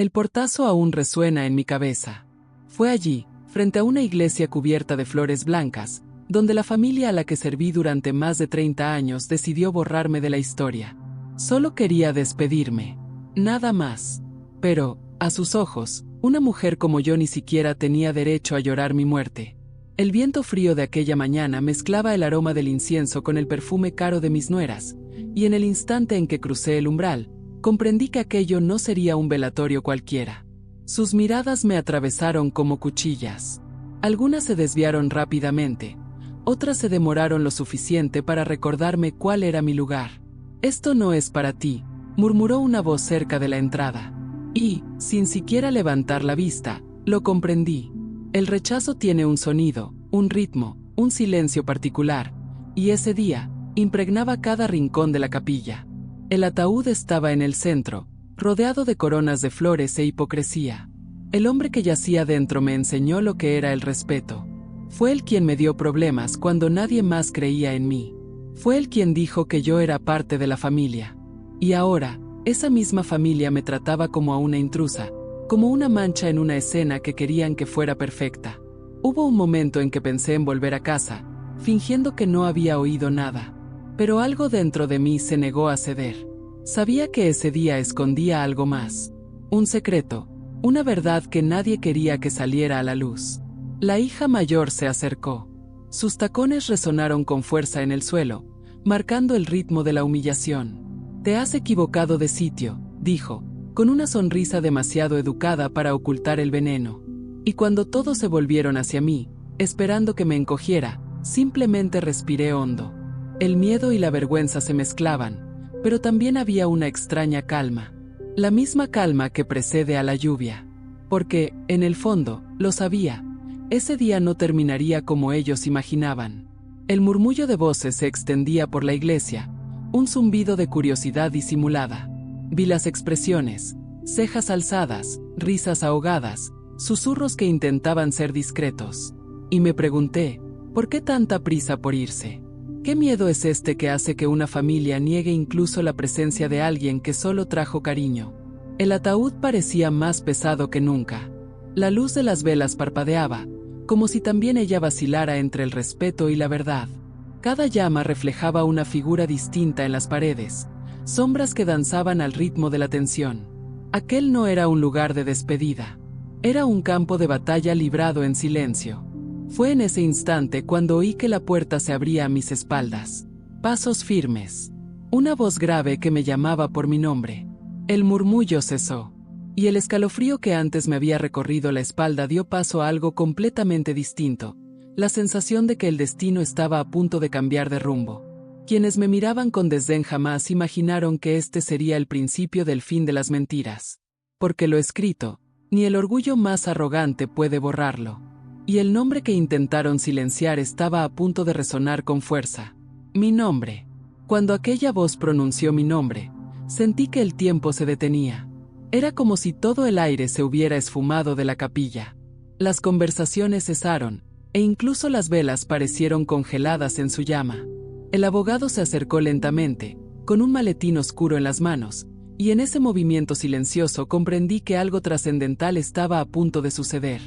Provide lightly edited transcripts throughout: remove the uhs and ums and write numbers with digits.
El portazo aún resuena en mi cabeza. Fue allí, frente a una iglesia cubierta de flores blancas, donde la familia a la que serví durante más de 30 años decidió borrarme de la historia. Solo quería despedirme. Nada más. Pero, a sus ojos, una mujer como yo ni siquiera tenía derecho a llorar mi muerte. El viento frío de aquella mañana mezclaba el aroma del incienso con el perfume caro de mis nueras, y en el instante en que crucé el umbral, comprendí que aquello no sería un velatorio cualquiera. Sus miradas me atravesaron como cuchillas. Algunas se desviaron rápidamente, otras se demoraron lo suficiente para recordarme cuál era mi lugar. «Esto no es para ti», murmuró una voz cerca de la entrada. Y, sin siquiera levantar la vista, lo comprendí. El rechazo tiene un sonido, un ritmo, un silencio particular, y ese día, impregnaba cada rincón de la capilla. El ataúd estaba en el centro, rodeado de coronas de flores e hipocresía. El hombre que yacía dentro me enseñó lo que era el respeto. Fue él quien me dio problemas cuando nadie más creía en mí. Fue él quien dijo que yo era parte de la familia. Y ahora, esa misma familia me trataba como a una intrusa, como una mancha en una escena que querían que fuera perfecta. Hubo un momento en que pensé en volver a casa, fingiendo que no había oído nada. Pero algo dentro de mí se negó a ceder. Sabía que ese día escondía algo más. Un secreto, una verdad que nadie quería que saliera a la luz. La hija mayor se acercó. Sus tacones resonaron con fuerza en el suelo, marcando el ritmo de la humillación. «Te has equivocado de sitio», dijo, con una sonrisa demasiado educada para ocultar el veneno. Y cuando todos se volvieron hacia mí, esperando que me encogiera, simplemente respiré hondo. El miedo y la vergüenza se mezclaban, pero también había una extraña calma. La misma calma que precede a la lluvia. Porque, en el fondo, lo sabía. Ese día no terminaría como ellos imaginaban. El murmullo de voces se extendía por la iglesia, un zumbido de curiosidad disimulada. Vi las expresiones, cejas alzadas, risas ahogadas, susurros que intentaban ser discretos. Y me pregunté, ¿por qué tanta prisa por irse? ¿Qué miedo es este que hace que una familia niegue incluso la presencia de alguien que solo trajo cariño? El ataúd parecía más pesado que nunca. La luz de las velas parpadeaba, como si también ella vacilara entre el respeto y la verdad. Cada llama reflejaba una figura distinta en las paredes, sombras que danzaban al ritmo de la tensión. Aquel no era un lugar de despedida. Era un campo de batalla librado en silencio. Fue en ese instante cuando oí que la puerta se abría a mis espaldas. Pasos firmes. Una voz grave que me llamaba por mi nombre. El murmullo cesó. Y el escalofrío que antes me había recorrido la espalda dio paso a algo completamente distinto, la sensación de que el destino estaba a punto de cambiar de rumbo. Quienes me miraban con desdén jamás imaginaron que este sería el principio del fin de las mentiras. Porque lo escrito, ni el orgullo más arrogante puede borrarlo. Y el nombre que intentaron silenciar estaba a punto de resonar con fuerza. Mi nombre. Cuando aquella voz pronunció mi nombre, sentí que el tiempo se detenía. Era como si todo el aire se hubiera esfumado de la capilla. Las conversaciones cesaron, e incluso las velas parecieron congeladas en su llama. El abogado se acercó lentamente, con un maletín oscuro en las manos, y en ese movimiento silencioso comprendí que algo trascendental estaba a punto de suceder.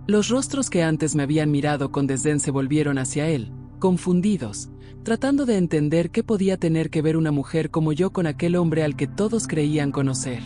Los rostros que antes me habían mirado con desdén se volvieron hacia él, confundidos, tratando de entender qué podía tener que ver una mujer como yo con aquel hombre al que todos creían conocer.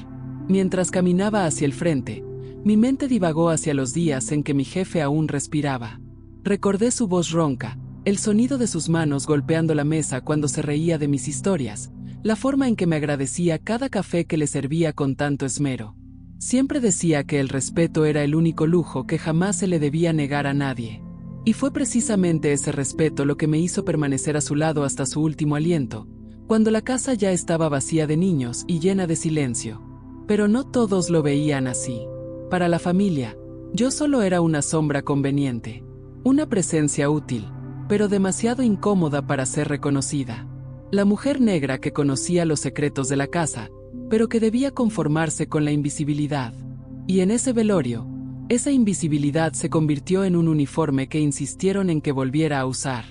Mientras caminaba hacia el frente, mi mente divagó hacia los días en que mi jefe aún respiraba. Recordé su voz ronca, el sonido de sus manos golpeando la mesa cuando se reía de mis historias, la forma en que me agradecía cada café que le servía con tanto esmero. Siempre decía que el respeto era el único lujo que jamás se le debía negar a nadie. Y fue precisamente ese respeto lo que me hizo permanecer a su lado hasta su último aliento, cuando la casa ya estaba vacía de niños y llena de silencio. Pero no todos lo veían así. Para la familia, yo solo era una sombra conveniente, una presencia útil, pero demasiado incómoda para ser reconocida. La mujer negra que conocía los secretos de la casa, pero que debía conformarse con la invisibilidad. Y en ese velorio, esa invisibilidad se convirtió en un uniforme que insistieron en que volviera a usar.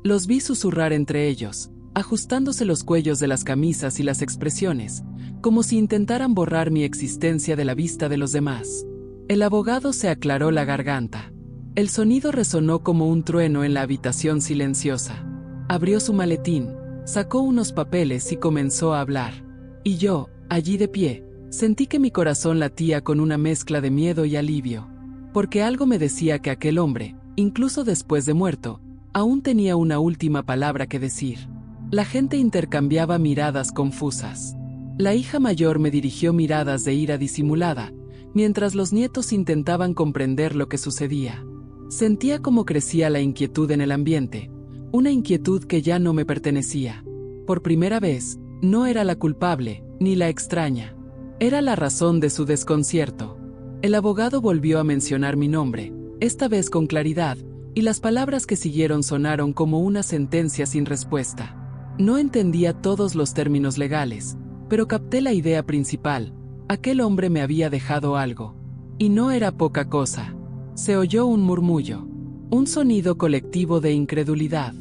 Los vi susurrar entre ellos, ajustándose los cuellos de las camisas y las expresiones, como si intentaran borrar mi existencia de la vista de los demás. El abogado se aclaró la garganta. El sonido resonó como un trueno en la habitación silenciosa. Abrió su maletín, sacó unos papeles y comenzó a hablar. Y yo, allí de pie, sentí que mi corazón latía con una mezcla de miedo y alivio. Porque algo me decía que aquel hombre, incluso después de muerto, aún tenía una última palabra que decir. La gente intercambiaba miradas confusas. La hija mayor me dirigió miradas de ira disimulada, mientras los nietos intentaban comprender lo que sucedía. Sentía cómo crecía la inquietud en el ambiente, una inquietud que ya no me pertenecía. Por primera vez, no era la culpable, ni la extraña. Era la razón de su desconcierto. El abogado volvió a mencionar mi nombre, esta vez con claridad, y las palabras que siguieron sonaron como una sentencia sin respuesta. No entendía todos los términos legales, pero capté la idea principal. Aquel hombre me había dejado algo. Y no era poca cosa. Se oyó un murmullo. Un sonido colectivo de incredulidad.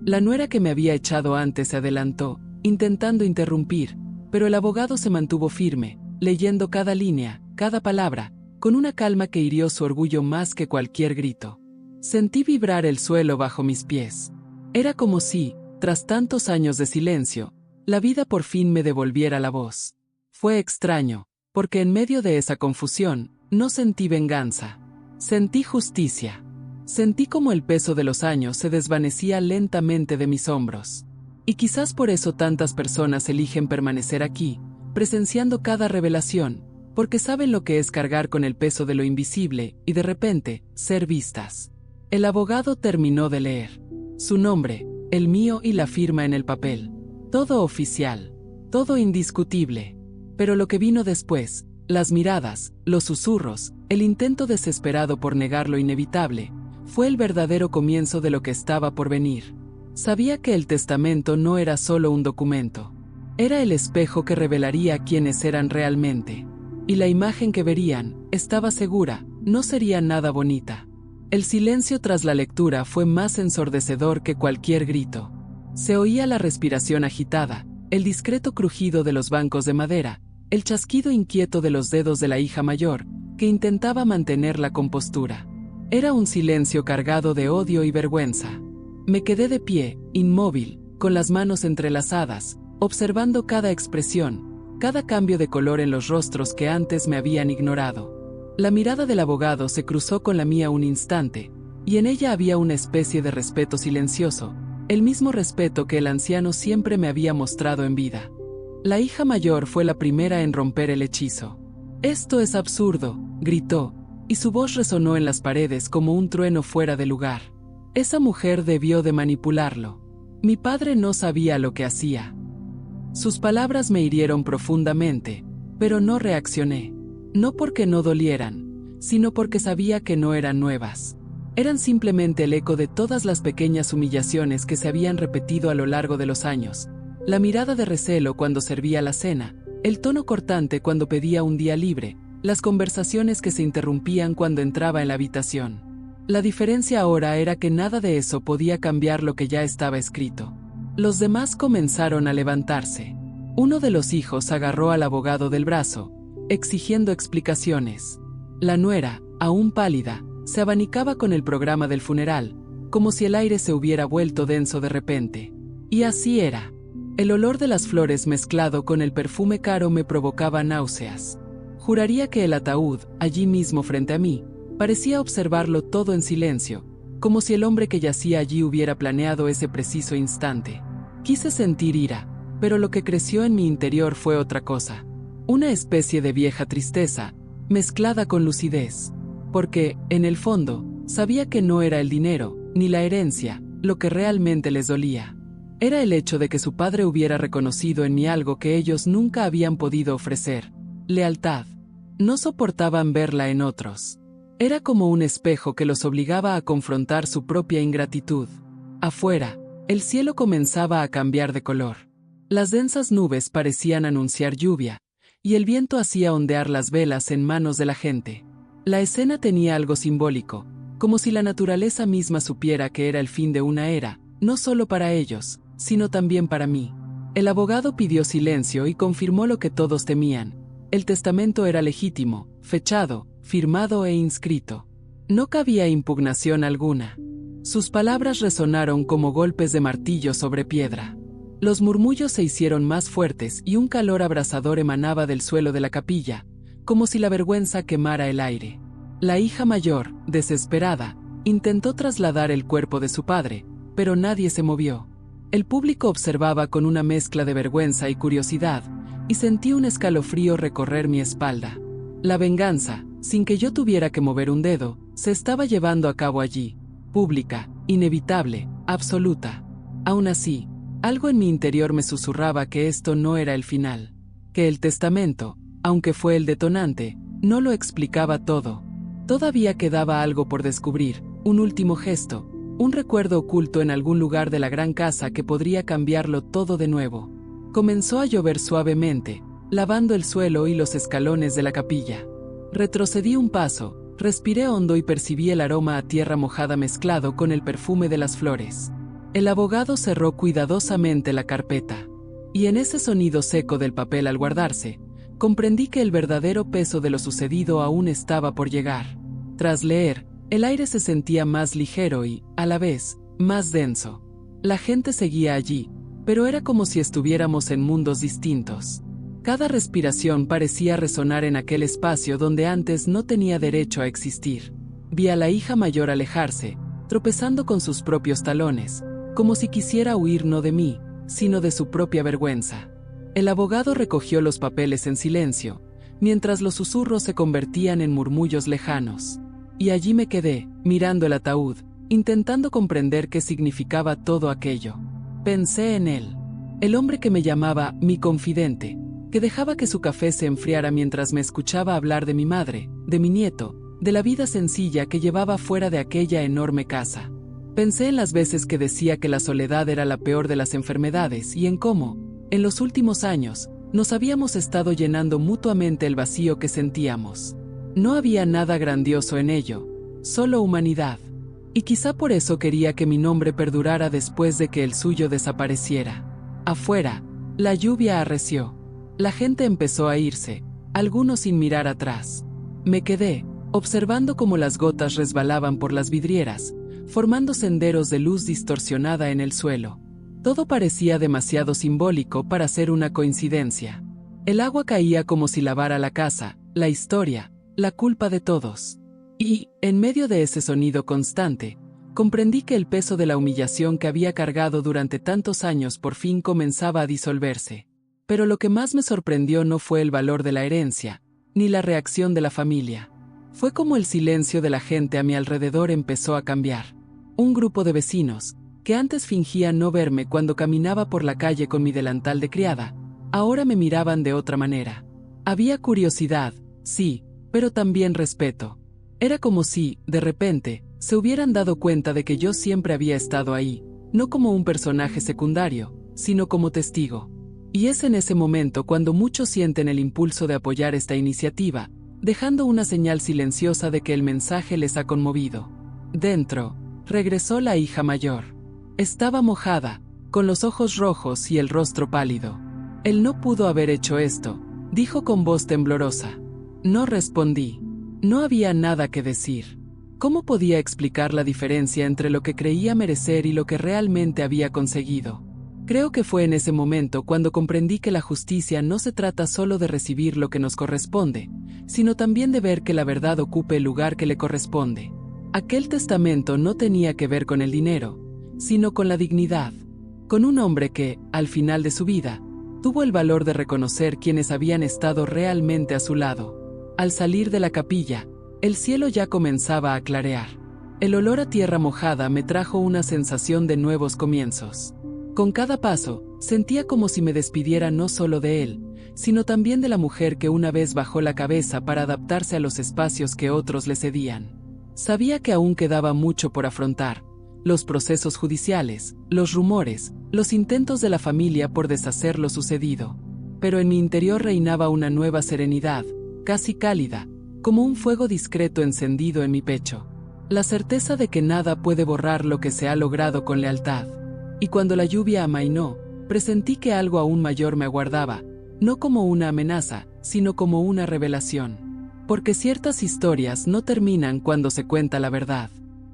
La nuera que me había echado antes se adelantó, intentando interrumpir, pero el abogado se mantuvo firme, leyendo cada línea, cada palabra, con una calma que hirió su orgullo más que cualquier grito. Sentí vibrar el suelo bajo mis pies. Era como si, tras tantos años de silencio, la vida por fin me devolviera la voz. Fue extraño, porque en medio de esa confusión, no sentí venganza. Sentí justicia. Sentí como el peso de los años se desvanecía lentamente de mis hombros. Y quizás por eso tantas personas eligen permanecer aquí, presenciando cada revelación, porque saben lo que es cargar con el peso de lo invisible y de repente, ser vistas. El abogado terminó de leer. Su nombre, el mío y la firma en el papel. Todo oficial. Todo indiscutible. Pero lo que vino después, las miradas, los susurros, el intento desesperado por negar lo inevitable, fue el verdadero comienzo de lo que estaba por venir. Sabía que el testamento no era solo un documento. Era el espejo que revelaría quiénes eran realmente. Y la imagen que verían, estaba segura, no sería nada bonita. El silencio tras la lectura fue más ensordecedor que cualquier grito. Se oía la respiración agitada, el discreto crujido de los bancos de madera, el chasquido inquieto de los dedos de la hija mayor, que intentaba mantener la compostura. Era un silencio cargado de odio y vergüenza. Me quedé de pie, inmóvil, con las manos entrelazadas, observando cada expresión, cada cambio de color en los rostros que antes me habían ignorado. La mirada del abogado se cruzó con la mía un instante, y en ella había una especie de respeto silencioso, el mismo respeto que el anciano siempre me había mostrado en vida. La hija mayor fue la primera en romper el hechizo. «Esto es absurdo», gritó, y su voz resonó en las paredes como un trueno fuera de lugar. Esa mujer debió de manipularlo. Mi padre no sabía lo que hacía. Sus palabras me hirieron profundamente, pero no reaccioné. No porque no dolieran, sino porque sabía que no eran nuevas. Eran simplemente el eco de todas las pequeñas humillaciones que se habían repetido a lo largo de los años. La mirada de recelo cuando servía la cena, el tono cortante cuando pedía un día libre, las conversaciones que se interrumpían cuando entraba en la habitación. La diferencia ahora era que nada de eso podía cambiar lo que ya estaba escrito. Los demás comenzaron a levantarse. Uno de los hijos agarró al abogado del brazo, exigiendo explicaciones. La nuera, aún pálida, se abanicaba con el programa del funeral, como si el aire se hubiera vuelto denso de repente. Y así era. El olor de las flores mezclado con el perfume caro me provocaba náuseas. Juraría que el ataúd, allí mismo frente a mí, parecía observarlo todo en silencio, como si el hombre que yacía allí hubiera planeado ese preciso instante. Quise sentir ira, pero lo que creció en mi interior fue otra cosa. Una especie de vieja tristeza, mezclada con lucidez. Porque, en el fondo, sabía que no era el dinero, ni la herencia, lo que realmente les dolía. Era el hecho de que su padre hubiera reconocido en mí algo que ellos nunca habían podido ofrecer: lealtad. No soportaban verla en otros. Era como un espejo que los obligaba a confrontar su propia ingratitud. Afuera, el cielo comenzaba a cambiar de color. Las densas nubes parecían anunciar lluvia, y el viento hacía ondear las velas en manos de la gente. La escena tenía algo simbólico, como si la naturaleza misma supiera que era el fin de una era, no solo para ellos, sino también para mí. El abogado pidió silencio y confirmó lo que todos temían. El testamento era legítimo, fechado, firmado e inscrito. No cabía impugnación alguna. Sus palabras resonaron como golpes de martillo sobre piedra. Los murmullos se hicieron más fuertes y un calor abrasador emanaba del suelo de la capilla, como si la vergüenza quemara el aire. La hija mayor, desesperada, intentó trasladar el cuerpo de su padre, pero nadie se movió. El público observaba con una mezcla de vergüenza y curiosidad, y sentí un escalofrío recorrer mi espalda. La venganza, sin que yo tuviera que mover un dedo, se estaba llevando a cabo allí, pública, inevitable, absoluta. Aún así, algo en mi interior me susurraba que esto no era el final, que el testamento, aunque fue el detonante, no lo explicaba todo. Todavía quedaba algo por descubrir, un último gesto, un recuerdo oculto en algún lugar de la gran casa que podría cambiarlo todo de nuevo. Comenzó a llover suavemente, lavando el suelo y los escalones de la capilla. Retrocedí un paso, respiré hondo y percibí el aroma a tierra mojada mezclado con el perfume de las flores. El abogado cerró cuidadosamente la carpeta. Y en ese sonido seco del papel al guardarse, comprendí que el verdadero peso de lo sucedido aún estaba por llegar. Tras leer, el aire se sentía más ligero y, a la vez, más denso. La gente seguía allí, pero era como si estuviéramos en mundos distintos. Cada respiración parecía resonar en aquel espacio donde antes no tenía derecho a existir. Vi a la hija mayor alejarse, tropezando con sus propios talones, como si quisiera huir no de mí, sino de su propia vergüenza. El abogado recogió los papeles en silencio, mientras los susurros se convertían en murmullos lejanos. Y allí me quedé, mirando el ataúd, intentando comprender qué significaba todo aquello. Pensé en él, el hombre que me llamaba mi confidente, que dejaba que su café se enfriara mientras me escuchaba hablar de mi madre, de mi nieto, de la vida sencilla que llevaba fuera de aquella enorme casa. Pensé en las veces que decía que la soledad era la peor de las enfermedades y en cómo, en los últimos años, nos habíamos estado llenando mutuamente el vacío que sentíamos. No había nada grandioso en ello, solo humanidad. Y quizá por eso quería que mi nombre perdurara después de que el suyo desapareciera. Afuera, la lluvia arreció. La gente empezó a irse, algunos sin mirar atrás. Me quedé, observando cómo las gotas resbalaban por las vidrieras, formando senderos de luz distorsionada en el suelo. Todo parecía demasiado simbólico para ser una coincidencia. El agua caía como si lavara la casa, la historia, la culpa de todos. Y, en medio de ese sonido constante, comprendí que el peso de la humillación que había cargado durante tantos años por fin comenzaba a disolverse. Pero lo que más me sorprendió no fue el valor de la herencia, ni la reacción de la familia. Fue como el silencio de la gente a mi alrededor empezó a cambiar. Un grupo de vecinos, que antes fingían no verme cuando caminaba por la calle con mi delantal de criada, ahora me miraban de otra manera. Había curiosidad, sí, pero también respeto. Era como si, de repente, se hubieran dado cuenta de que yo siempre había estado ahí, no como un personaje secundario, sino como testigo. Y es en ese momento cuando muchos sienten el impulso de apoyar esta iniciativa, dejando una señal silenciosa de que el mensaje les ha conmovido. Dentro, regresó la hija mayor. Estaba mojada, con los ojos rojos y el rostro pálido. Él no pudo haber hecho esto, dijo con voz temblorosa. No respondí. No había nada que decir. ¿Cómo podía explicar la diferencia entre lo que creía merecer y lo que realmente había conseguido? Creo que fue en ese momento cuando comprendí que la justicia no se trata solo de recibir lo que nos corresponde, sino también de ver que la verdad ocupe el lugar que le corresponde. Aquel testamento no tenía que ver con el dinero, sino con la dignidad, con un hombre que, al final de su vida, tuvo el valor de reconocer quienes habían estado realmente a su lado. Al salir de la capilla, el cielo ya comenzaba a clarear. El olor a tierra mojada me trajo una sensación de nuevos comienzos. Con cada paso, sentía como si me despidiera no solo de él, sino también de la mujer que una vez bajó la cabeza para adaptarse a los espacios que otros le cedían. Sabía que aún quedaba mucho por afrontar, los procesos judiciales, los rumores, los intentos de la familia por deshacer lo sucedido. Pero en mi interior reinaba una nueva serenidad, casi cálida, como un fuego discreto encendido en mi pecho. La certeza de que nada puede borrar lo que se ha logrado con lealtad. Y cuando la lluvia amainó, presentí que algo aún mayor me aguardaba, no como una amenaza, sino como una revelación. Porque ciertas historias no terminan cuando se cuenta la verdad.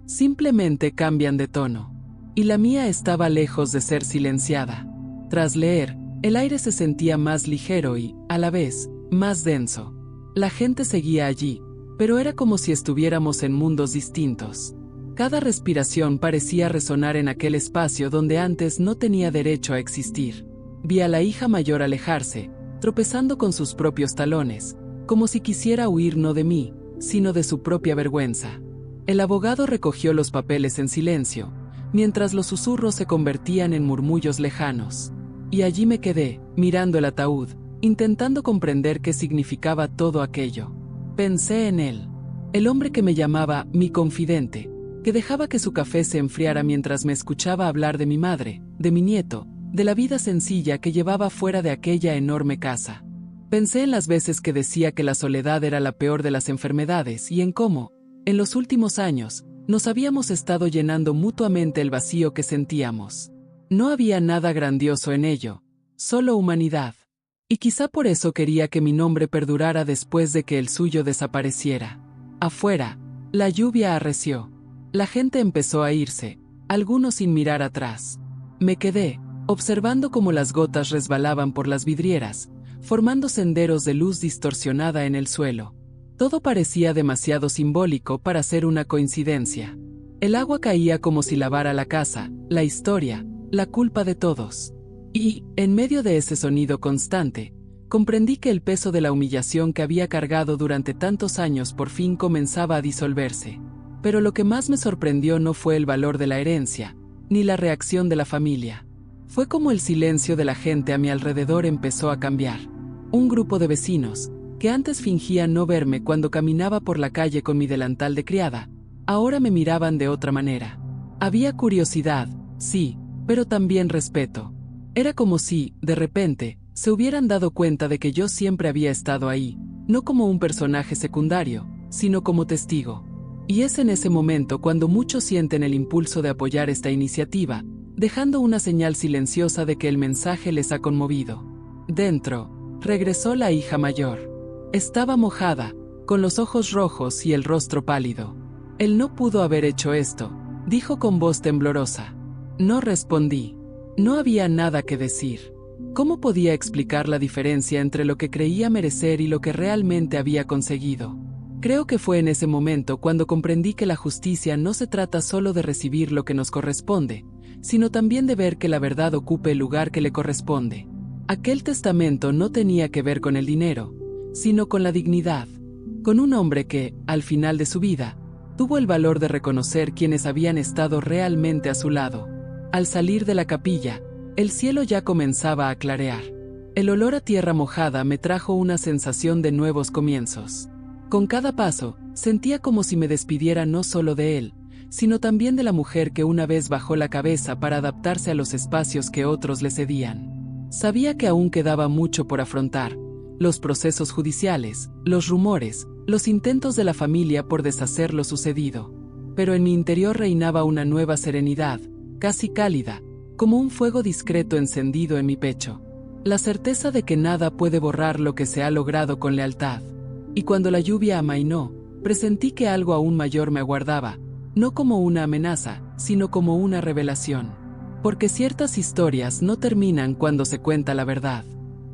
Simplemente cambian de tono. Y la mía estaba lejos de ser silenciada. Tras leer, el aire se sentía más ligero y, a la vez, más denso. La gente seguía allí, pero era como si estuviéramos en mundos distintos. Cada respiración parecía resonar en aquel espacio donde antes no tenía derecho a existir. Vi a la hija mayor alejarse, tropezando con sus propios talones, como si quisiera huir no de mí, sino de su propia vergüenza. El abogado recogió los papeles en silencio, mientras los susurros se convertían en murmullos lejanos. Y allí me quedé, mirando el ataúd, intentando comprender qué significaba todo aquello. Pensé en él, el hombre que me llamaba mi confidente, que dejaba que su café se enfriara mientras me escuchaba hablar de mi madre, de mi nieto, de la vida sencilla que llevaba fuera de aquella enorme casa. Pensé en las veces que decía que la soledad era la peor de las enfermedades y en cómo, en los últimos años, nos habíamos estado llenando mutuamente el vacío que sentíamos. No había nada grandioso en ello, solo humanidad. Y quizá por eso quería que mi nombre perdurara después de que el suyo desapareciera. Afuera, la lluvia arreció. La gente empezó a irse, algunos sin mirar atrás. Me quedé, observando cómo las gotas resbalaban por las vidrieras, formando senderos de luz distorsionada en el suelo. Todo parecía demasiado simbólico para ser una coincidencia. El agua caía como si lavara la casa, la historia, la culpa de todos. Y, en medio de ese sonido constante, comprendí que el peso de la humillación que había cargado durante tantos años por fin comenzaba a disolverse. Pero lo que más me sorprendió no fue el valor de la herencia, ni la reacción de la familia. Fue como el silencio de la gente a mi alrededor empezó a cambiar. Un grupo de vecinos, que antes fingían no verme cuando caminaba por la calle con mi delantal de criada, ahora me miraban de otra manera. Había curiosidad, sí, pero también respeto. Era como si, de repente, se hubieran dado cuenta de que yo siempre había estado ahí, no como un personaje secundario, sino como testigo. Y es en ese momento cuando muchos sienten el impulso de apoyar esta iniciativa, dejando una señal silenciosa de que el mensaje les ha conmovido. Dentro, regresó la hija mayor. Estaba mojada, con los ojos rojos y el rostro pálido. Él no pudo haber hecho esto, dijo con voz temblorosa. No respondí. No había nada que decir. ¿Cómo podía explicar la diferencia entre lo que creía merecer y lo que realmente había conseguido? Creo que fue en ese momento cuando comprendí que la justicia no se trata solo de recibir lo que nos corresponde, sino también de ver que la verdad ocupe el lugar que le corresponde. Aquel testamento no tenía que ver con el dinero, sino con la dignidad, con un hombre que, al final de su vida, tuvo el valor de reconocer quienes habían estado realmente a su lado. Al salir de la capilla, el cielo ya comenzaba a clarear. El olor a tierra mojada me trajo una sensación de nuevos comienzos. Con cada paso, sentía como si me despidiera no solo de él, sino también de la mujer que una vez bajó la cabeza para adaptarse a los espacios que otros le cedían. Sabía que aún quedaba mucho por afrontar, los procesos judiciales, los rumores, los intentos de la familia por deshacer lo sucedido. Pero en mi interior reinaba una nueva serenidad, casi cálida, como un fuego discreto encendido en mi pecho. La certeza de que nada puede borrar lo que se ha logrado con lealtad. Y cuando la lluvia amainó, presentí que algo aún mayor me aguardaba, no como una amenaza, sino como una revelación. Porque ciertas historias no terminan cuando se cuenta la verdad.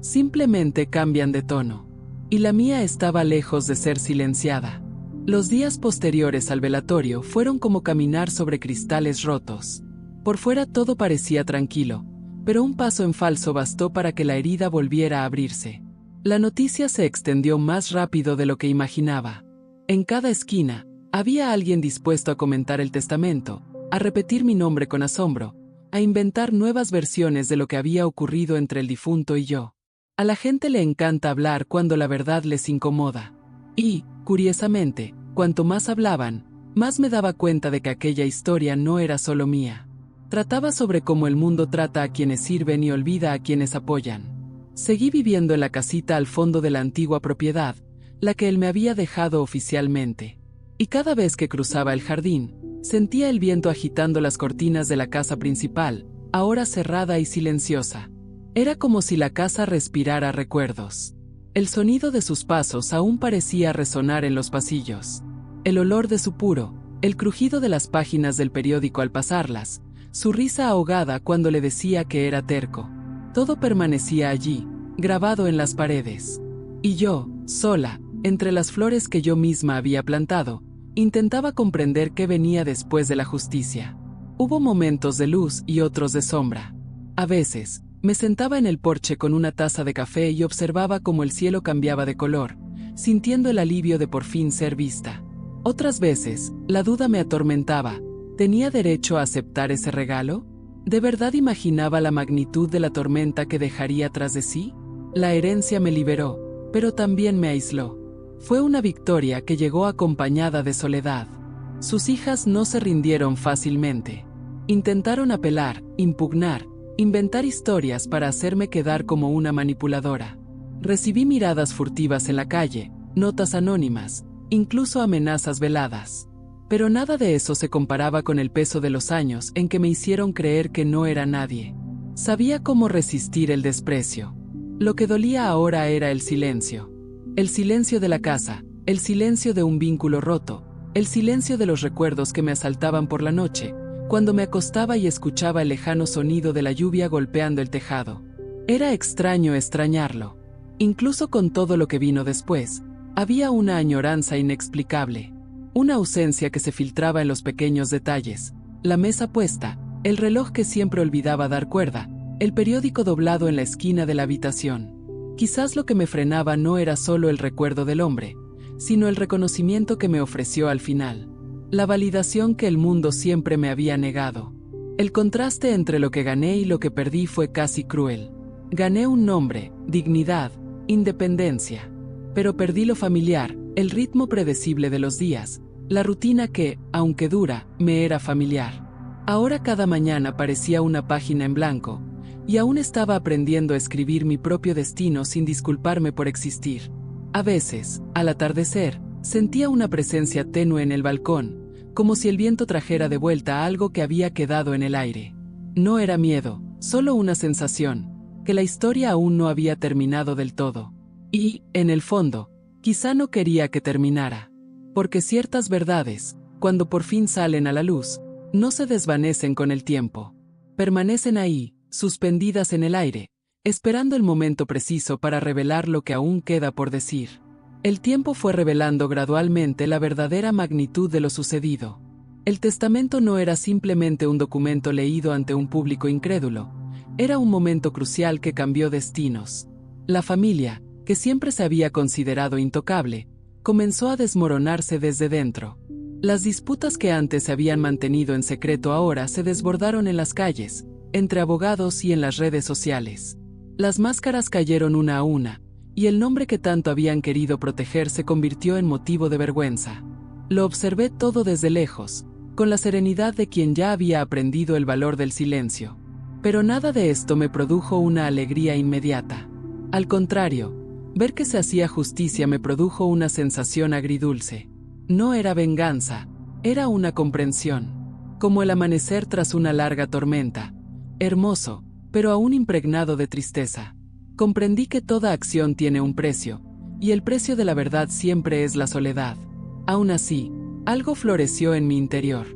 Simplemente cambian de tono. Y la mía estaba lejos de ser silenciada. Los días posteriores al velatorio fueron como caminar sobre cristales rotos. Por fuera todo parecía tranquilo, pero un paso en falso bastó para que la herida volviera a abrirse. La noticia se extendió más rápido de lo que imaginaba. En cada esquina, había alguien dispuesto a comentar el testamento, a repetir mi nombre con asombro, a inventar nuevas versiones de lo que había ocurrido entre el difunto y yo. A la gente le encanta hablar cuando la verdad les incomoda. Y, curiosamente, cuanto más hablaban, más me daba cuenta de que aquella historia no era solo mía. Trataba sobre cómo el mundo trata a quienes sirven y olvida a quienes apoyan. Seguí viviendo en la casita al fondo de la antigua propiedad, la que él me había dejado oficialmente. Y cada vez que cruzaba el jardín, sentía el viento agitando las cortinas de la casa principal, ahora cerrada y silenciosa. Era como si la casa respirara recuerdos. El sonido de sus pasos aún parecía resonar en los pasillos. El olor de su puro, el crujido de las páginas del periódico al pasarlas, su risa ahogada cuando le decía que era terco. Todo permanecía allí, grabado en las paredes. Y yo, sola, entre las flores que yo misma había plantado, intentaba comprender qué venía después de la justicia. Hubo momentos de luz y otros de sombra. A veces, me sentaba en el porche con una taza de café y observaba cómo el cielo cambiaba de color, sintiendo el alivio de por fin ser vista. Otras veces, la duda me atormentaba. ¿Tenía derecho a aceptar ese regalo? ¿De verdad imaginaba la magnitud de la tormenta que dejaría tras de sí? La herencia me liberó, pero también me aisló. Fue una victoria que llegó acompañada de soledad. Sus hijas no se rindieron fácilmente. Intentaron apelar, impugnar, inventar historias para hacerme quedar como una manipuladora. Recibí miradas furtivas en la calle, notas anónimas, incluso amenazas veladas. Pero nada de eso se comparaba con el peso de los años en que me hicieron creer que no era nadie. Sabía cómo resistir el desprecio. Lo que dolía ahora era el silencio. El silencio de la casa, el silencio de un vínculo roto, el silencio de los recuerdos que me asaltaban por la noche, cuando me acostaba y escuchaba el lejano sonido de la lluvia golpeando el tejado. Era extraño extrañarlo. Incluso con todo lo que vino después, había una añoranza inexplicable. Una ausencia que se filtraba en los pequeños detalles, la mesa puesta, el reloj que siempre olvidaba dar cuerda, el periódico doblado en la esquina de la habitación. Quizás lo que me frenaba no era solo el recuerdo del hombre, sino el reconocimiento que me ofreció al final. La validación que el mundo siempre me había negado. El contraste entre lo que gané y lo que perdí fue casi cruel. Gané un nombre, dignidad, independencia. Pero perdí lo familiar, el ritmo predecible de los días, la rutina que, aunque dura, me era familiar. Ahora cada mañana parecía una página en blanco, y aún estaba aprendiendo a escribir mi propio destino sin disculparme por existir. A veces, al atardecer, sentía una presencia tenue en el balcón, como si el viento trajera de vuelta algo que había quedado en el aire. No era miedo, solo una sensación, que la historia aún no había terminado del todo. Y, en el fondo, quizá no quería que terminara. Porque ciertas verdades, cuando por fin salen a la luz, no se desvanecen con el tiempo. Permanecen ahí, suspendidas en el aire, esperando el momento preciso para revelar lo que aún queda por decir. El tiempo fue revelando gradualmente la verdadera magnitud de lo sucedido. El testamento no era simplemente un documento leído ante un público incrédulo, era un momento crucial que cambió destinos. La familia, que siempre se había considerado intocable, comenzó a desmoronarse desde dentro. Las disputas que antes se habían mantenido en secreto ahora se desbordaron en las calles, entre abogados y en las redes sociales. Las máscaras cayeron una a una, y el nombre que tanto habían querido proteger se convirtió en motivo de vergüenza. Lo observé todo desde lejos, con la serenidad de quien ya había aprendido el valor del silencio. Pero nada de esto me produjo una alegría inmediata. Al contrario, ver que se hacía justicia me produjo una sensación agridulce. No era venganza, era una comprensión. Como el amanecer tras una larga tormenta. Hermoso, pero aún impregnado de tristeza. Comprendí que toda acción tiene un precio, y el precio de la verdad siempre es la soledad. Aún así, algo floreció en mi interior.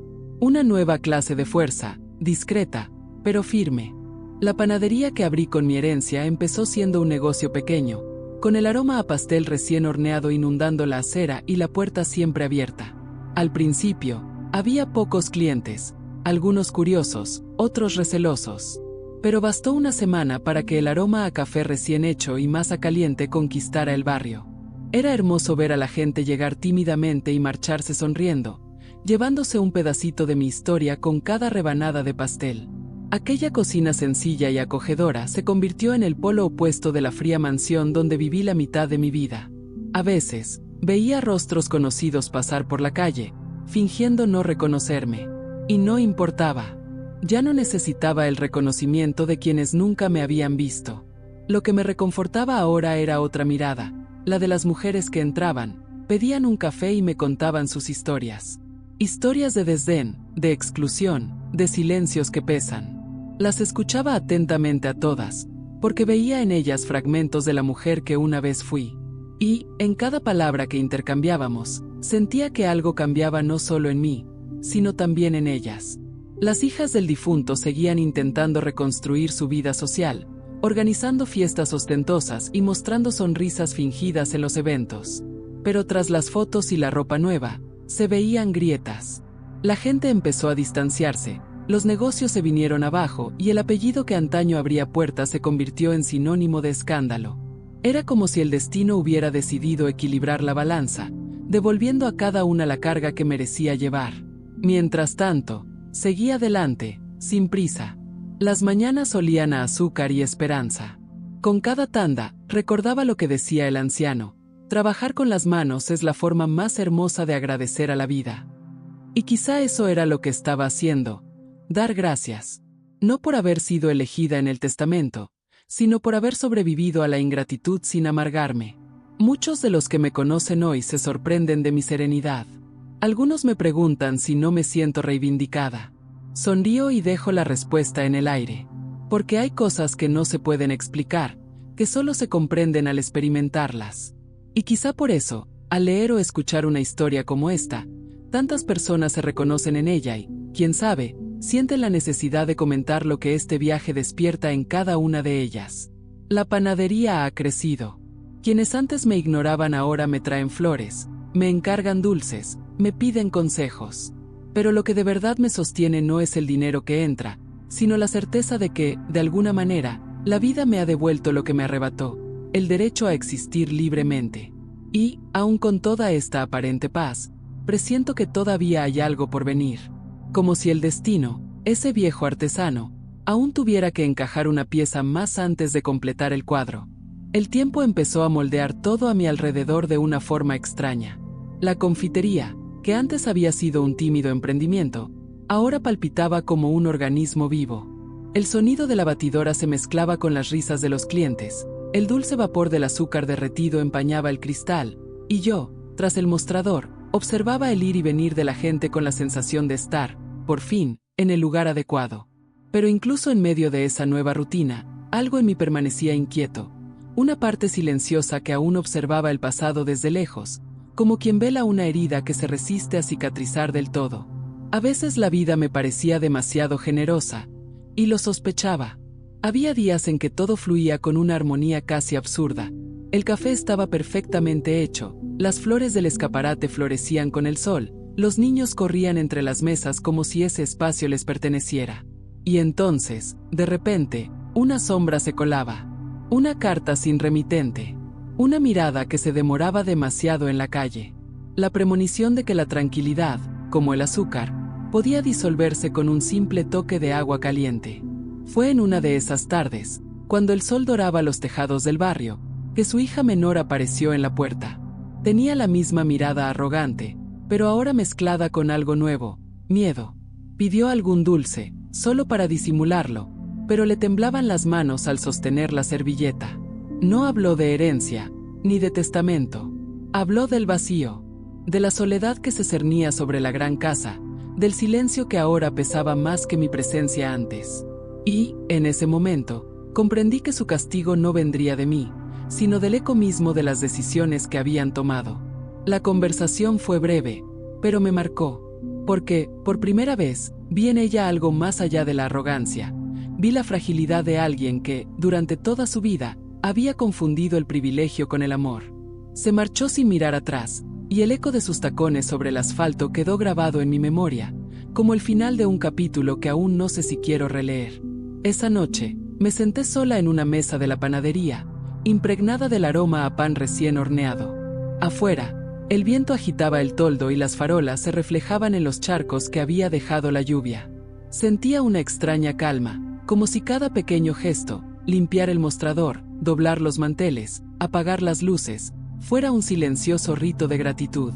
Una nueva clase de fuerza, discreta, pero firme. La panadería que abrí con mi herencia empezó siendo un negocio pequeño, con el aroma a pastel recién horneado inundando la acera y la puerta siempre abierta. Al principio, había pocos clientes, algunos curiosos, otros recelosos. Pero bastó una semana para que el aroma a café recién hecho y masa caliente conquistara el barrio. Era hermoso ver a la gente llegar tímidamente y marcharse sonriendo, llevándose un pedacito de mi historia con cada rebanada de pastel. Aquella cocina sencilla y acogedora se convirtió en el polo opuesto de la fría mansión donde viví la mitad de mi vida. A veces, veía rostros conocidos pasar por la calle, fingiendo no reconocerme. Y no importaba. Ya no necesitaba el reconocimiento de quienes nunca me habían visto. Lo que me reconfortaba ahora era otra mirada, la de las mujeres que entraban, pedían un café y me contaban sus historias. Historias de desdén, de exclusión, de silencios que pesan. Las escuchaba atentamente a todas, porque veía en ellas fragmentos de la mujer que una vez fui. Y, en cada palabra que intercambiábamos, sentía que algo cambiaba no solo en mí, sino también en ellas. Las hijas del difunto seguían intentando reconstruir su vida social, organizando fiestas ostentosas y mostrando sonrisas fingidas en los eventos. Pero tras las fotos y la ropa nueva, se veían grietas. La gente empezó a distanciarse, los negocios se vinieron abajo y el apellido que antaño abría puertas se convirtió en sinónimo de escándalo. Era como si el destino hubiera decidido equilibrar la balanza, devolviendo a cada una la carga que merecía llevar. Mientras tanto, seguía adelante, sin prisa. Las mañanas olían a azúcar y esperanza. Con cada tanda, recordaba lo que decía el anciano: trabajar con las manos es la forma más hermosa de agradecer a la vida. Y quizá eso era lo que estaba haciendo: dar gracias. No por haber sido elegida en el testamento, sino por haber sobrevivido a la ingratitud sin amargarme. Muchos de los que me conocen hoy se sorprenden de mi serenidad. Algunos me preguntan si no me siento reivindicada. Sonrío y dejo la respuesta en el aire. Porque hay cosas que no se pueden explicar, que solo se comprenden al experimentarlas. Y quizá por eso, al leer o escuchar una historia como esta, tantas personas se reconocen en ella y, quién sabe, sienten la necesidad de comentar lo que este viaje despierta en cada una de ellas. La panadería ha crecido. Quienes antes me ignoraban ahora me traen flores, me encargan dulces, me piden consejos. Pero lo que de verdad me sostiene no es el dinero que entra, sino la certeza de que, de alguna manera, la vida me ha devuelto lo que me arrebató: el derecho a existir libremente. Y, aun con toda esta aparente paz, presiento que todavía hay algo por venir. Como si el destino, ese viejo artesano, aún tuviera que encajar una pieza más antes de completar el cuadro. El tiempo empezó a moldear todo a mi alrededor de una forma extraña. La confitería, que antes había sido un tímido emprendimiento, ahora palpitaba como un organismo vivo. El sonido de la batidora se mezclaba con las risas de los clientes, el dulce vapor del azúcar derretido empañaba el cristal, y yo, tras el mostrador, observaba el ir y venir de la gente con la sensación de estar, por fin, en el lugar adecuado. Pero incluso en medio de esa nueva rutina, algo en mí permanecía inquieto, una parte silenciosa que aún observaba el pasado desde lejos, como quien vela una herida que se resiste a cicatrizar del todo. A veces la vida me parecía demasiado generosa, y lo sospechaba. Había días en que todo fluía con una armonía casi absurda. El café estaba perfectamente hecho, las flores del escaparate florecían con el sol, los niños corrían entre las mesas como si ese espacio les perteneciera. Y entonces, de repente, una sombra se colaba. Una carta sin remitente. Una mirada que se demoraba demasiado en la calle. La premonición de que la tranquilidad, como el azúcar, podía disolverse con un simple toque de agua caliente. Fue en una de esas tardes, cuando el sol doraba los tejados del barrio, que su hija menor apareció en la puerta. Tenía la misma mirada arrogante, pero ahora mezclada con algo nuevo: miedo. Pidió algún dulce, solo para disimularlo, pero le temblaban las manos al sostener la servilleta. No habló de herencia, ni de testamento. Habló del vacío, de la soledad que se cernía sobre la gran casa, del silencio que ahora pesaba más que mi presencia antes. Y, en ese momento, comprendí que su castigo no vendría de mí, sino del eco mismo de las decisiones que habían tomado. La conversación fue breve, pero me marcó, porque, por primera vez, vi en ella algo más allá de la arrogancia. Vi la fragilidad de alguien que, durante toda su vida, había confundido el privilegio con el amor. Se marchó sin mirar atrás, y el eco de sus tacones sobre el asfalto quedó grabado en mi memoria, como el final de un capítulo que aún no sé si quiero releer. Esa noche, me senté sola en una mesa de la panadería, impregnada del aroma a pan recién horneado. Afuera, el viento agitaba el toldo y las farolas se reflejaban en los charcos que había dejado la lluvia. Sentía una extraña calma, como si cada pequeño gesto, limpiar el mostrador, doblar los manteles, apagar las luces, fuera un silencioso rito de gratitud.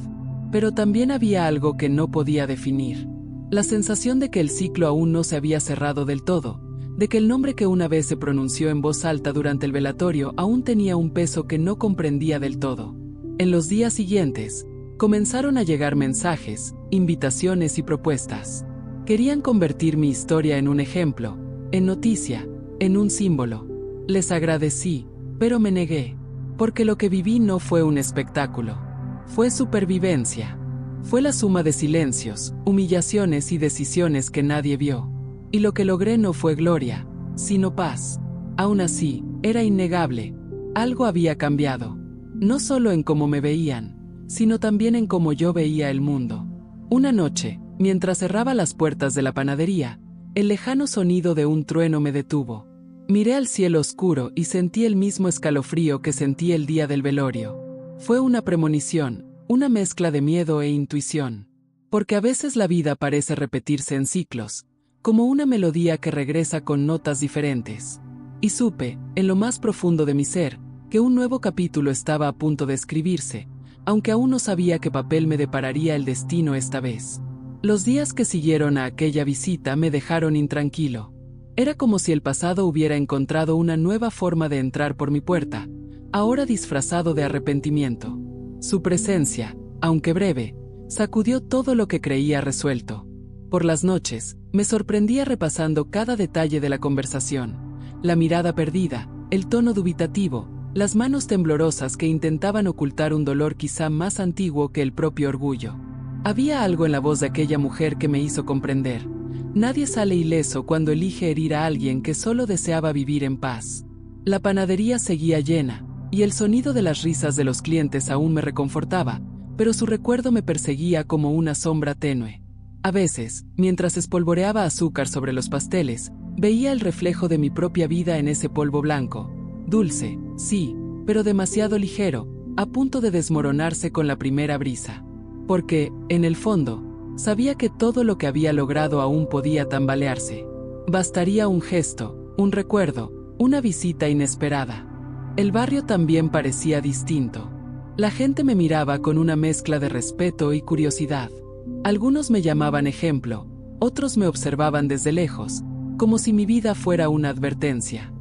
Pero también había algo que no podía definir. La sensación de que el ciclo aún no se había cerrado del todo, de que el nombre que una vez se pronunció en voz alta durante el velatorio aún tenía un peso que no comprendía del todo. En los días siguientes, comenzaron a llegar mensajes, invitaciones y propuestas. Querían convertir mi historia en un ejemplo, en noticia, en un símbolo. Les agradecí, pero me negué, porque lo que viví no fue un espectáculo. Fue supervivencia. Fue la suma de silencios, humillaciones y decisiones que nadie vio. Y lo que logré no fue gloria, sino paz. Aún así, era innegable. Algo había cambiado. No solo en cómo me veían, sino también en cómo yo veía el mundo. Una noche, mientras cerraba las puertas de la panadería, el lejano sonido de un trueno me detuvo. Miré al cielo oscuro y sentí el mismo escalofrío que sentí el día del velorio. Fue una premonición, una mezcla de miedo e intuición. Porque a veces la vida parece repetirse en ciclos, como una melodía que regresa con notas diferentes. Y supe, en lo más profundo de mi ser, que un nuevo capítulo estaba a punto de escribirse, aunque aún no sabía qué papel me depararía el destino esta vez. Los días que siguieron a aquella visita me dejaron intranquilo. Era como si el pasado hubiera encontrado una nueva forma de entrar por mi puerta, ahora disfrazado de arrepentimiento. Su presencia, aunque breve, sacudió todo lo que creía resuelto. Por las noches, me sorprendía repasando cada detalle de la conversación, la mirada perdida, el tono dubitativo, las manos temblorosas que intentaban ocultar un dolor quizá más antiguo que el propio orgullo. Había algo en la voz de aquella mujer que me hizo comprender. Nadie sale ileso cuando elige herir a alguien que solo deseaba vivir en paz. La panadería seguía llena, y el sonido de las risas de los clientes aún me reconfortaba, pero su recuerdo me perseguía como una sombra tenue. A veces, mientras espolvoreaba azúcar sobre los pasteles, veía el reflejo de mi propia vida en ese polvo blanco. Dulce, sí, pero demasiado ligero, a punto de desmoronarse con la primera brisa. Porque, en el fondo, sabía que todo lo que había logrado aún podía tambalearse. Bastaría un gesto, un recuerdo, una visita inesperada. El barrio también parecía distinto. La gente me miraba con una mezcla de respeto y curiosidad. Algunos me llamaban ejemplo, otros me observaban desde lejos, como si mi vida fuera una advertencia.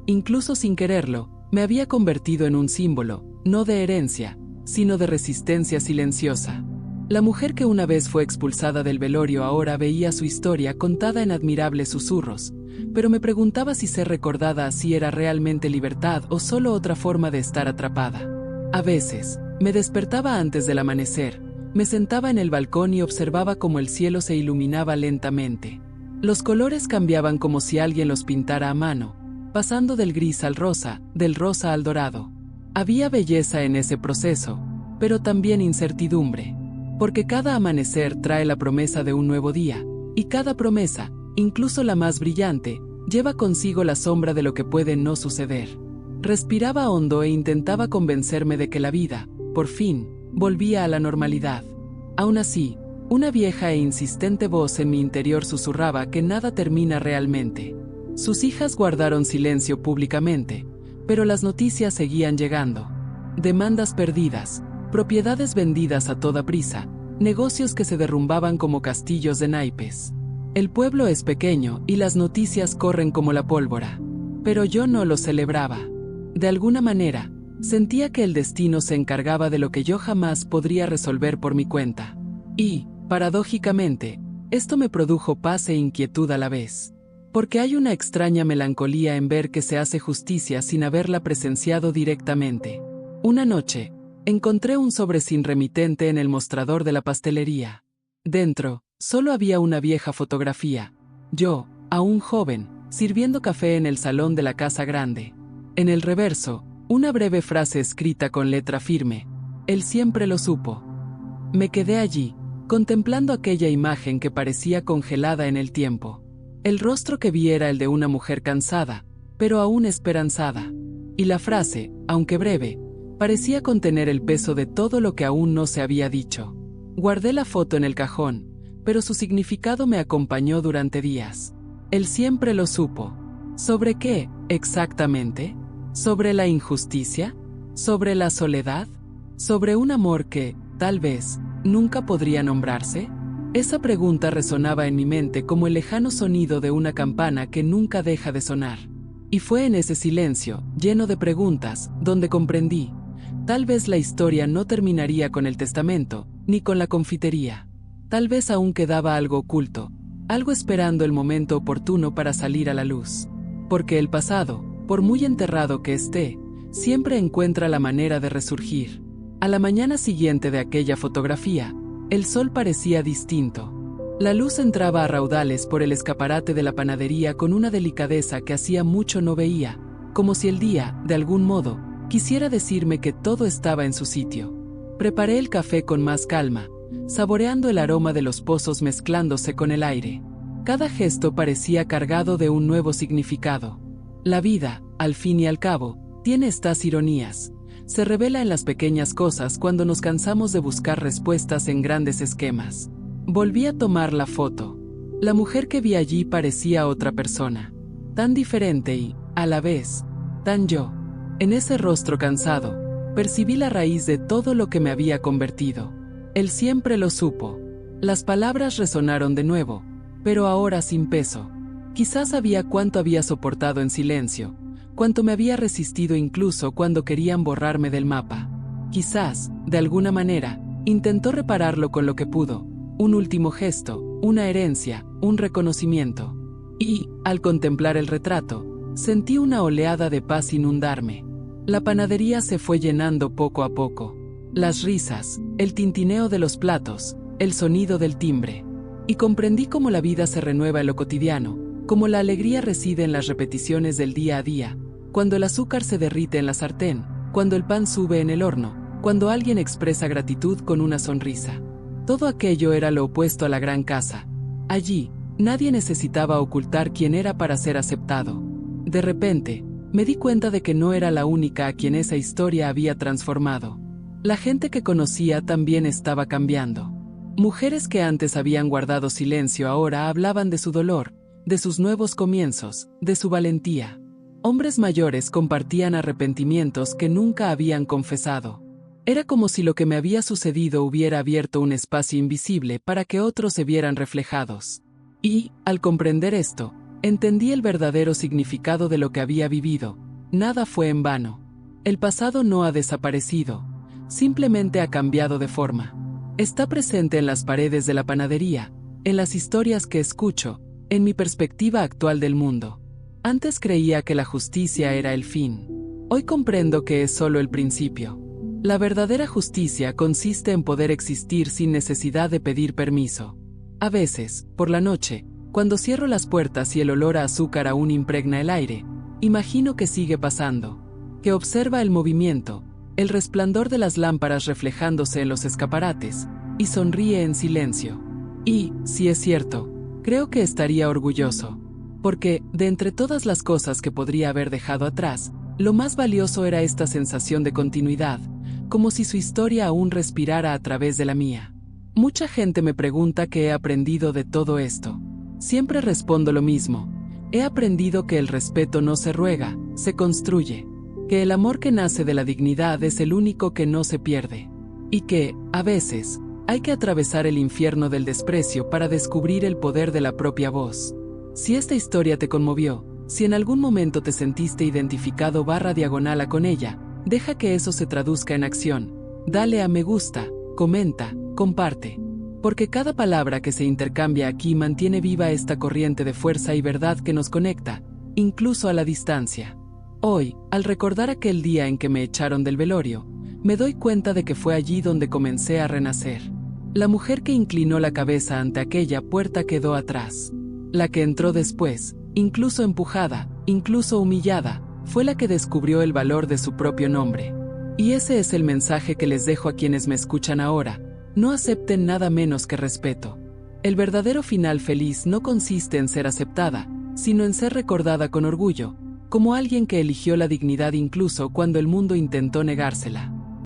Incluso sin quererlo, me había convertido en un símbolo, no de herencia, sino de resistencia silenciosa. La mujer que una vez fue expulsada del velorio ahora veía su historia contada en admirables susurros, pero me preguntaba si ser recordada así era realmente libertad o solo otra forma de estar atrapada. A veces, me despertaba antes del amanecer, me sentaba en el balcón y observaba cómo el cielo se iluminaba lentamente. Los colores cambiaban como si alguien los pintara a mano, pasando del gris al rosa, del rosa al dorado. Había belleza en ese proceso, pero también incertidumbre. Porque cada amanecer trae la promesa de un nuevo día, y cada promesa, incluso la más brillante, lleva consigo la sombra de lo que puede no suceder. Respiraba hondo e intentaba convencerme de que la vida, por fin, volvía a la normalidad. Aún así, una vieja e insistente voz en mi interior susurraba que nada termina realmente. Sus hijas guardaron silencio públicamente, pero las noticias seguían llegando. Demandas perdidas, propiedades vendidas a toda prisa, negocios que se derrumbaban como castillos de naipes. El pueblo es pequeño y las noticias corren como la pólvora. Pero yo no lo celebraba. De alguna manera, sentía que el destino se encargaba de lo que yo jamás podría resolver por mi cuenta. Y, paradójicamente, esto me produjo paz e inquietud a la vez. Porque hay una extraña melancolía en ver que se hace justicia sin haberla presenciado directamente. Una noche, encontré un sobre sin remitente en el mostrador de la pastelería. Dentro, solo había una vieja fotografía. Yo, aún joven, sirviendo café en el salón de la casa grande. En el reverso, una breve frase escrita con letra firme. Él siempre lo supo. Me quedé allí, contemplando aquella imagen que parecía congelada en el tiempo. El rostro que vi era el de una mujer cansada, pero aún esperanzada. Y la frase, aunque breve, parecía contener el peso de todo lo que aún no se había dicho. Guardé la foto en el cajón, pero su significado me acompañó durante días. Él siempre lo supo. ¿Sobre qué, exactamente? ¿Sobre la injusticia? ¿Sobre la soledad? ¿Sobre un amor que, tal vez, nunca podría nombrarse? Esa pregunta resonaba en mi mente como el lejano sonido de una campana que nunca deja de sonar. Y fue en ese silencio, lleno de preguntas, donde comprendí. Tal vez la historia no terminaría con el testamento, ni con la confitería. Tal vez aún quedaba algo oculto, algo esperando el momento oportuno para salir a la luz. Porque el pasado, por muy enterrado que esté, siempre encuentra la manera de resurgir. A la mañana siguiente de aquella fotografía, el sol parecía distinto. La luz entraba a raudales por el escaparate de la panadería con una delicadeza que hacía mucho no veía, como si el día, de algún modo, quisiera decirme que todo estaba en su sitio. Preparé el café con más calma, saboreando el aroma de los pozos mezclándose con el aire. Cada gesto parecía cargado de un nuevo significado. La vida, al fin y al cabo, tiene estas ironías. Se revela en las pequeñas cosas cuando nos cansamos de buscar respuestas en grandes esquemas. Volví a tomar la foto. La mujer que vi allí parecía otra persona. Tan diferente y, a la vez, tan yo. En ese rostro cansado, percibí la raíz de todo lo que me había convertido. Él siempre lo supo. Las palabras resonaron de nuevo, pero ahora sin peso. Quizás sabía cuánto había soportado en silencio, cuánto me había resistido incluso cuando querían borrarme del mapa. Quizás, de alguna manera, intentó repararlo con lo que pudo, un último gesto, una herencia, un reconocimiento. Y, al contemplar el retrato, sentí una oleada de paz inundarme. La panadería se fue llenando poco a poco. Las risas, el tintineo de los platos, el sonido del timbre. Y comprendí cómo la vida se renueva en lo cotidiano, cómo la alegría reside en las repeticiones del día a día, cuando el azúcar se derrite en la sartén, cuando el pan sube en el horno, cuando alguien expresa gratitud con una sonrisa. Todo aquello era lo opuesto a la gran casa. Allí, nadie necesitaba ocultar quién era para ser aceptado. De repente, me di cuenta de que no era la única a quien esa historia había transformado. La gente que conocía también estaba cambiando. Mujeres que antes habían guardado silencio ahora hablaban de su dolor, de sus nuevos comienzos, de su valentía. Hombres mayores compartían arrepentimientos que nunca habían confesado. Era como si lo que me había sucedido hubiera abierto un espacio invisible para que otros se vieran reflejados. Y, al comprender esto, entendí el verdadero significado de lo que había vivido. Nada fue en vano. El pasado no ha desaparecido, simplemente ha cambiado de forma. Está presente en las paredes de la panadería, en las historias que escucho, en mi perspectiva actual del mundo. Antes creía que la justicia era el fin. Hoy comprendo que es solo el principio. La verdadera justicia consiste en poder existir sin necesidad de pedir permiso. A veces, por la noche, cuando cierro las puertas y el olor a azúcar aún impregna el aire, imagino que sigue pasando, que observa el movimiento, el resplandor de las lámparas reflejándose en los escaparates, y sonríe en silencio. Y, si es cierto, creo que estaría orgulloso, porque, de entre todas las cosas que podría haber dejado atrás, lo más valioso era esta sensación de continuidad, como si su historia aún respirara a través de la mía. Mucha gente me pregunta qué he aprendido de todo esto. Siempre respondo lo mismo. He aprendido que el respeto no se ruega, se construye. Que el amor que nace de la dignidad es el único que no se pierde. Y que, a veces, hay que atravesar el infierno del desprecio para descubrir el poder de la propia voz. Si esta historia te conmovió, si en algún momento te sentiste identificado /diagonal con ella, deja que eso se traduzca en acción. Dale a me gusta, comenta, comparte. Porque cada palabra que se intercambia aquí mantiene viva esta corriente de fuerza y verdad que nos conecta, incluso a la distancia. Hoy, al recordar aquel día en que me echaron del velorio, me doy cuenta de que fue allí donde comencé a renacer. La mujer que inclinó la cabeza ante aquella puerta quedó atrás. La que entró después, incluso empujada, incluso humillada, fue la que descubrió el valor de su propio nombre. Y ese es el mensaje que les dejo a quienes me escuchan ahora: no acepten nada menos que respeto. El verdadero final feliz no consiste en ser aceptada, sino en ser recordada con orgullo, como alguien que eligió la dignidad incluso cuando el mundo intentó negársela.